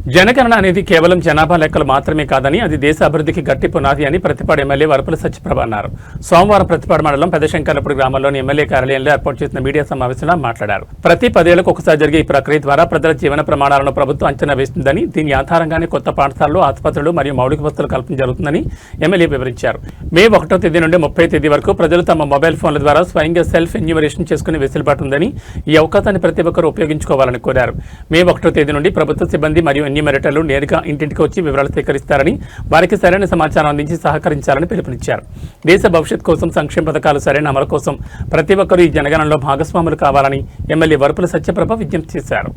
జనగణన అనేది కేవలం జనాభా లెక్కలు మాత్రమే కాదని అది దేశ అభివృద్ధికి గట్టి పునాది అని ప్రతిపాడు ఎమ్మెల్యే వరపుల సత్యప్రభ అన్నారు. సోమవారం ప్రతిపాడు మండలం పెదశంకర్లపూడి గ్రామంలోని ఎమ్మెల్యే కార్యాలయంలో ఏర్పాటు చేసిన మీడియా సమావేశంలో మాట్లాడారు. ప్రతి 10 ఏళ్లకు ఒకసారి జరిగే ఈ ప్రక్రియ ద్వారా ప్రజల జీవన ప్రమాణాలను ప్రభుత్వం అంచనా వేస్తుందని, దీని ఆధారంగానే కొత్త పాఠశాలలు, ఆసుపత్రులు మరియు మౌలిక వసతుల కల్పన జరుగుతుందని ఎమ్మెల్యే వివరించారు. మే 1వ తేదీ నుండి 30వ తేదీ వరకు ప్రజలు తమ మొబైల్ ఫోన్ల ద్వారా స్వయంగా సెల్ఫ్ ఎన్యూమరేషన్ చేసుకునే వెసులుబాటు ఉందని, ఈ అవకాశాన్ని ప్రతి ఒక్కరూ ఉపయోగించుకోవాలని కోరారు. మే 1వ తేదీ నుండి ప్రభుత్వ సిబ్బంది మరియు ఎన్యూమరేటర్లు నేరుగా ఇంటింటికి వచ్చి వివరాలు సేకరిస్తారని, వారికి సరైన సమాచారం అందించి సహకరించాలని పిలుపునిచ్చారు. దేశ భవిష్యత్ కోసం సంక్షేమ పథకాలు సరైన అమలు కోసం ప్రతి ఒక్కరూ ఈ జనగణనలో భాగస్వాములు కావాలని ఎమ్మెల్యే వరపుల సత్యప్రభ విజ్ఞప్తి చేశారు.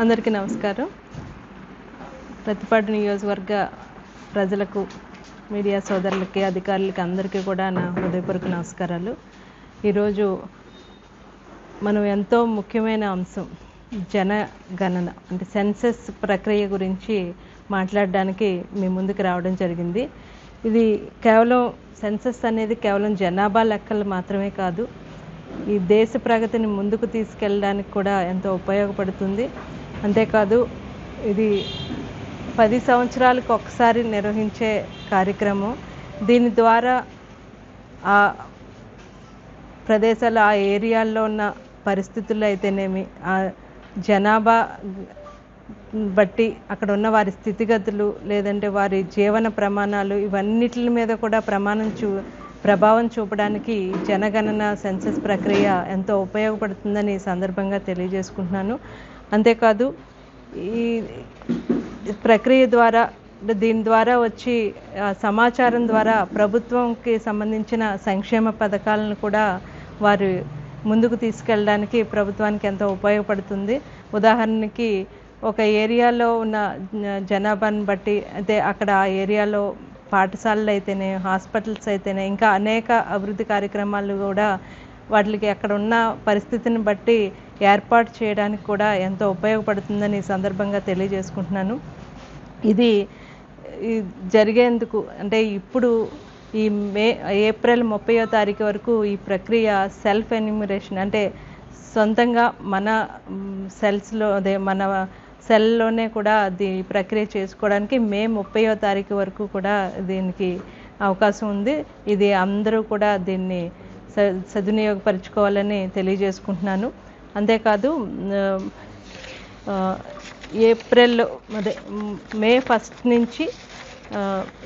అందరికీ నమస్కారం. ప్రతిపాడు నియోజకవర్గ ప్రజలకు, మీడియా సోదరులకి, అధికారులకి అందరికీ కూడా నా హృదయపూర్వక నమస్కారాలు. ఈరోజు మనం ఎంతో ముఖ్యమైన అంశం జనగణన అంటే సెన్సస్ ప్రక్రియ గురించి మాట్లాడడానికి మీ ముందుకు రావడం జరిగింది. ఇది కేవలం సెన్సస్ అనేది కేవలం జనాభా లెక్కలు మాత్రమే కాదు, ఈ దేశ ప్రగతిని ముందుకు తీసుకెళ్ళడానికి కూడా ఎంతో ఉపయోగపడుతుంది. అంతేకాదు ఇది 10 సంవత్సరాలకు ఒకసారి నిర్వహించే కార్యక్రమం. దీని ద్వారా ఆ ప్రదేశాలు, ఆ ఏరియాల్లో ఉన్న పరిస్థితుల్లో అయితేనేమి, ఆ జనాభా బట్టి అక్కడ ఉన్న వారి స్థితిగతులు, లేదంటే వారి జీవన ప్రమాణాలు, ఇవన్నిటి మీద కూడా ప్రభావం చూపడానికి జనగణన సెన్సస్ ప్రక్రియ ఎంతో ఉపయోగపడుతుందని ఈ సందర్భంగా తెలియజేసుకుంటున్నాను. అంతేకాదు ఈ ప్రక్రియ ద్వారా, దీని ద్వారా వచ్చి సమాచారం ద్వారా ప్రభుత్వంకి సంబంధించిన సంక్షేమ పథకాలను కూడా వారు ముందుకు తీసుకెళ్ళడానికి ప్రభుత్వానికి ఎంతో ఉపయోగపడుతుంది. ఉదాహరణకి ఒక ఏరియాలో ఉన్న జనాభాని బట్టి, అయితే అక్కడ ఆ ఏరియాలో పాఠశాలలు అయితేనే, హాస్పిటల్స్ అయితేనే, ఇంకా అనేక అభివృద్ధి కార్యక్రమాలు కూడా వాటికి అక్కడ ఉన్న పరిస్థితిని బట్టి ఏర్పాటు చేయడానికి కూడా ఎంతో ఉపయోగపడుతుందని ఈ సందర్భంగా తెలియజేసుకుంటున్నాను. ఇది జరిగేందుకు అంటే ఇప్పుడు ఈ ఏప్రిల్ 30వ తారీఖు వరకు ఈ ప్రక్రియ సెల్ఫ్ ఎన్యూమరేషన్ అంటే సొంతంగా మన సెల్స్లో, అదే మన సెల్లోనే కూడా ఈ ప్రక్రియ చేసుకోవడానికి మే 30వ తారీఖు వరకు కూడా దీనికి అవకాశం ఉంది. ఇది అందరూ కూడా దీన్ని సద్వినియోగపరచుకోవాలని తెలియజేసుకుంటున్నాను. అంతేకాదు మే 1 నుంచి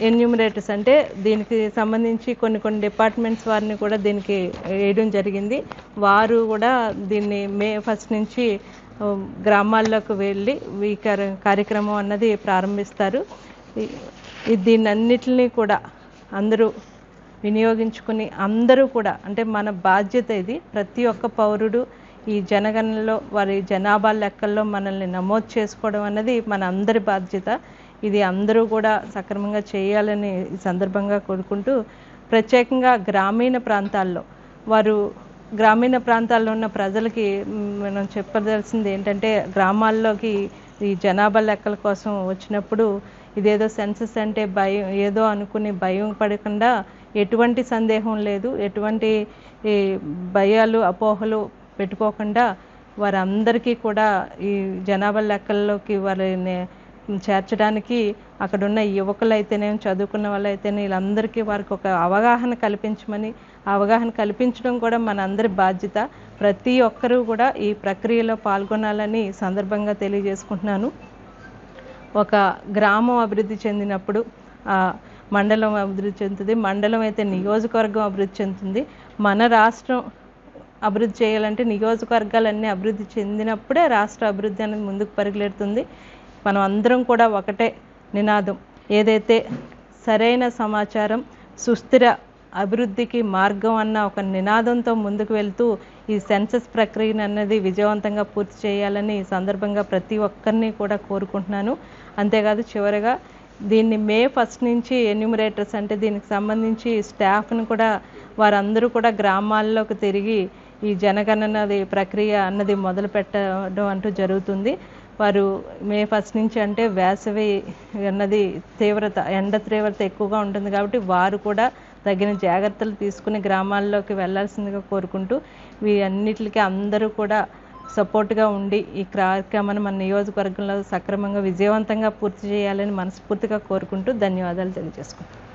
ఎన్యూమరేటర్స్ అంటే దీనికి సంబంధించి కొన్ని డిపార్ట్మెంట్స్ వారిని కూడా దీనికి వేయడం జరిగింది. వారు కూడా దీన్ని మే 1 నుంచి గ్రామాల్లోకి వెళ్ళి ఈ కార్యక్రమం అన్నది ప్రారంభిస్తారు. దీన్నన్నిటిని కూడా అందరూ వినియోగించుకుని, అందరూ కూడా అంటే మన బాధ్యత ఇది. ప్రతి ఒక్క పౌరుడు ఈ జనగణనలో, వారి జనాభా లెక్కల్లో మనల్ని నమోదు చేసుకోవడం అన్నది మన అందరి బాధ్యత. ఇది అందరూ కూడా సక్రమంగా చేయాలని ఈ సందర్భంగా కోరుకుంటూ, ప్రత్యేకంగా గ్రామీణ ప్రాంతాల్లో ఉన్న ప్రజలకి మనం చెప్పదలసింది ఏంటంటే, గ్రామాల్లోకి ఈ జనాభా లెక్కల కోసం వచ్చినప్పుడు ఇదేదో సెన్సస్ అంటే భయం ఏదో అనుకుని భయం పడకుండా, ఎటువంటి సందేహం లేదు, ఎటువంటి భయాలు అపోహలు పెట్టుకోకుండా వారందరికీ కూడా ఈ జనాభా లెక్కల్లోకి వారిని చేర్చడానికి అక్కడున్న యువకులైతేనే, చదువుకున్న వాళ్ళైతేనే, వీళ్ళందరికీ వారికి ఒక అవగాహన కల్పించమని, అవగాహన కల్పించడం కూడా మన అందరి బాధ్యత. ప్రతి ఒక్కరూ కూడా ఈ ప్రక్రియలో పాల్గొనాలని సందర్భంగా తెలియజేసుకుంటున్నాను. ఒక గ్రామం అభివృద్ధి చెందినప్పుడు మండలం అభివృద్ధి చెందుతుంది, మండలం అయితే నియోజకవర్గం అభివృద్ధి చెందుతుంది. మన రాష్ట్రం అభివృద్ధి చేయాలంటే నియోజకవర్గాలన్నీ అభివృద్ధి చెందినప్పుడే రాష్ట్ర అభివృద్ధి అనేది ముందుకు పరుగులెడుతుంది. మనం అందరం కూడా ఒకటే నినాదం, ఏదైతే సరైన సమాచారం సుస్థిర అభివృద్ధికి మార్గం అన్న ఒక నినాదంతో ముందుకు వెళ్తూ ఈ సెన్సస్ ప్రక్రియను అన్నది విజయవంతంగా పూర్తి చేయాలని ఈ సందర్భంగా ప్రతి ఒక్కరిని కూడా కోరుకుంటున్నాను. అంతేకాదు చివరగా దీన్ని మే 1 నుంచి ఎన్యూమరేటర్స్ అంటే దీనికి సంబంధించి స్టాఫ్ను కూడా వారందరూ కూడా గ్రామాల్లోకి తిరిగి ఈ జనగణన ప్రక్రియ అన్నది మొదలు పెట్టడం అంటూ జరుగుతుంది. వారు మే 1 నుంచి అంటే వేసవి అన్నది ఎండ తీవ్రత ఎక్కువగా ఉంటుంది కాబట్టి వారు కూడా తగిన జాగ్రత్తలు తీసుకుని గ్రామాల్లోకి వెళ్లాల్సిందిగా కోరుకుంటూ, వీటన్నిటికీ అందరూ కూడా సపోర్ట్గా ఉండి ఈ కార్యక్రమాన్ని మన నియోజకవర్గంలో సక్రమంగా విజయవంతంగా పూర్తి చేయాలని మనస్ఫూర్తిగా కోరుకుంటూ ధన్యవాదాలు తెలియజేసుకుంటాం.